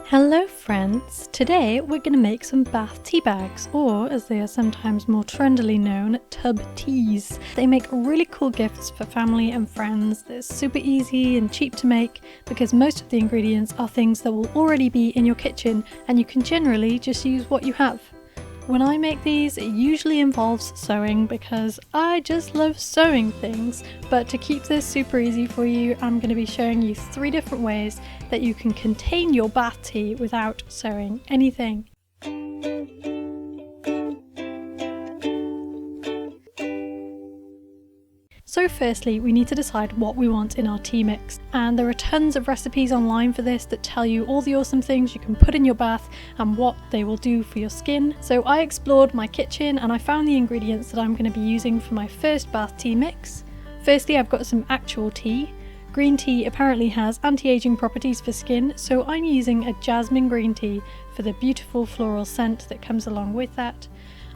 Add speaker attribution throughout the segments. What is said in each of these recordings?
Speaker 1: Hello friends! Today we're going to make some bath tea bags, or as they are sometimes more trendily known, tub teas. They make really cool gifts for family and friends. They're super easy and cheap to make because most of the ingredients are things that will already be in your kitchen and you can generally just use what you have. When I make these, it usually involves sewing because I just love sewing things, but to keep this super easy for you, I'm going to be showing you 3 different ways that you can contain your bath tea without sewing anything. So firstly, we need to decide what we want in our tea mix, and there are tons of recipes online for this that tell you all the awesome things you can put in your bath and what they will do for your skin. So I explored my kitchen and I found the ingredients that I'm going to be using for my first bath tea mix. Firstly, I've got some actual tea. Green tea apparently has anti-aging properties for skin, so I'm using a jasmine green tea for the beautiful floral scent that comes along with that.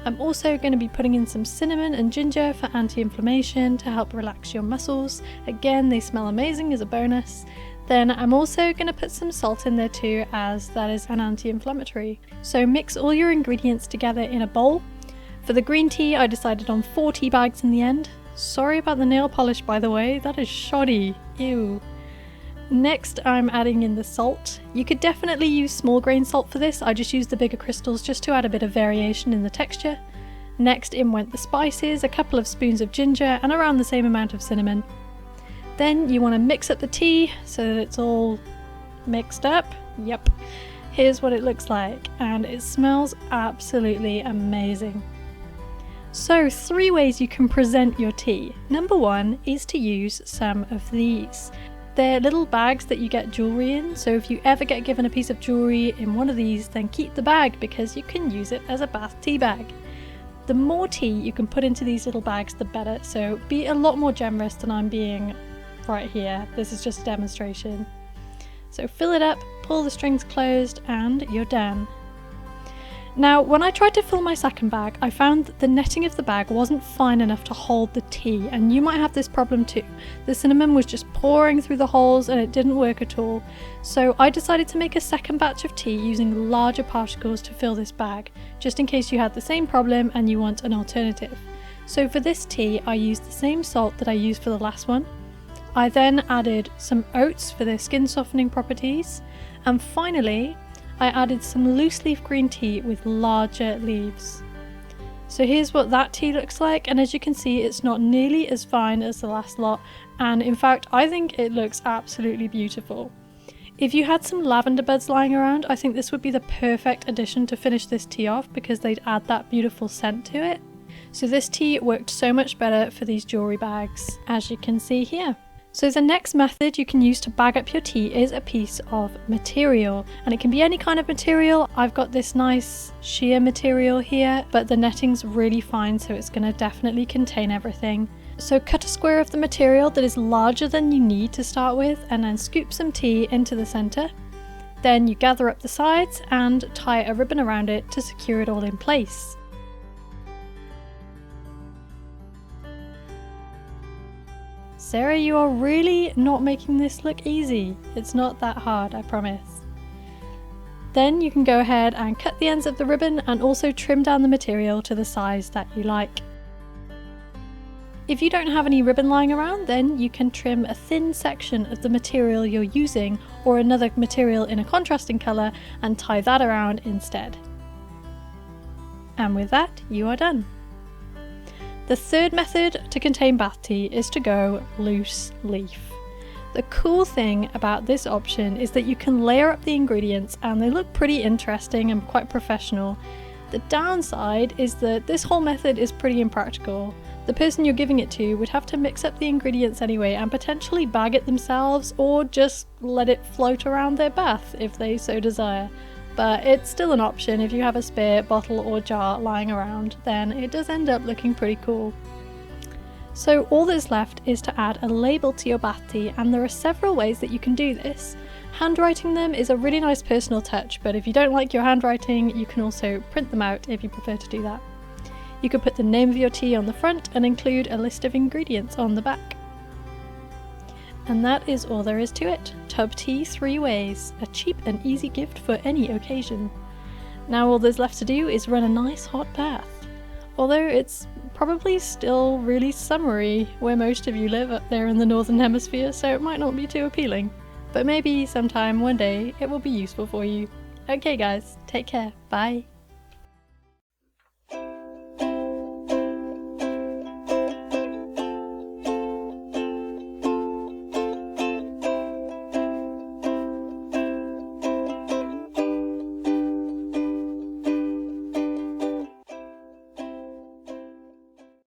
Speaker 1: I'm also going to be putting in some cinnamon and ginger for anti-inflammation to help relax your muscles. Again, they smell amazing as a bonus. Then I'm also going to put some salt in there too, as that is an anti-inflammatory. So mix all your ingredients together in a bowl. For the green tea, I decided on 4 tea bags in the end. Sorry about the nail polish, by the way, that is shoddy. Ew. Next, I'm adding in the salt. You could definitely use small grain salt for this, I just used the bigger crystals just to add a bit of variation in the texture. Next in went the spices, a couple of spoons of ginger and around the same amount of cinnamon. Then you want to mix up the tea so that it's all mixed up. Yep, here's what it looks like, and it smells absolutely amazing. So 3 ways you can present your tea. Number 1 is to use some of these. They're little bags that you get jewellery in, so if you ever get given a piece of jewellery in one of these, then keep the bag because you can use it as a bath tea bag. The more tea you can put into these little bags, the better, so be a lot more generous than I'm being right here. This is just a demonstration. So fill it up, pull the strings closed, and you're done. Now, when I tried to fill my second bag, I found that the netting of the bag wasn't fine enough to hold the tea, and you might have this problem too. The cinnamon was just pouring through the holes and it didn't work at all. So I decided to make a second batch of tea using larger particles to fill this bag, just in case you had the same problem and you want an alternative. So for this tea, I used the same salt that I used for the last one. I then added some oats for their skin softening properties, and finally, I added some loose leaf green tea with larger leaves. So here's what that tea looks like, and as you can see, it's not nearly as fine as the last lot, and in fact I think it looks absolutely beautiful. If you had some lavender buds lying around, I think this would be the perfect addition to finish this tea off because they'd add that beautiful scent to it. So this tea worked so much better for these jewellery bags, as you can see here. So the next method you can use to bag up your tea is a piece of material, and it can be any kind of material. I've got this nice sheer material here, but the netting's really fine, so it's going to definitely contain everything. So cut a square of the material that is larger than you need to start with, and then scoop some tea into the centre. Then you gather up the sides and tie a ribbon around it to secure it all in place. Sarah, you are really not making this look easy. It's not that hard, I promise. Then you can go ahead and cut the ends of the ribbon and also trim down the material to the size that you like. If you don't have any ribbon lying around, then you can trim a thin section of the material you're using or another material in a contrasting colour and tie that around instead. And with that, you are done. The third method to contain bath tea is to go loose leaf. The cool thing about this option is that you can layer up the ingredients and they look pretty interesting and quite professional. The downside is that this whole method is pretty impractical. The person you're giving it to would have to mix up the ingredients anyway and potentially bag it themselves or just let it float around their bath if they so desire. But it's still an option. If you have a spare bottle or jar lying around, then it does end up looking pretty cool. So all that's left is to add a label to your bath tea, and there are several ways that you can do this. Handwriting them is a really nice personal touch, but if you don't like your handwriting, you can also print them out if you prefer to do that. You could put the name of your tea on the front and include a list of ingredients on the back. And that is all there is to it. Tub tea 3 ways, a cheap and easy gift for any occasion. Now all there's left to do is run a nice hot bath. Although it's probably still really summery where most of you live up there in the northern hemisphere, so it might not be too appealing. But maybe sometime one day it will be useful for you. Okay guys, take care, bye!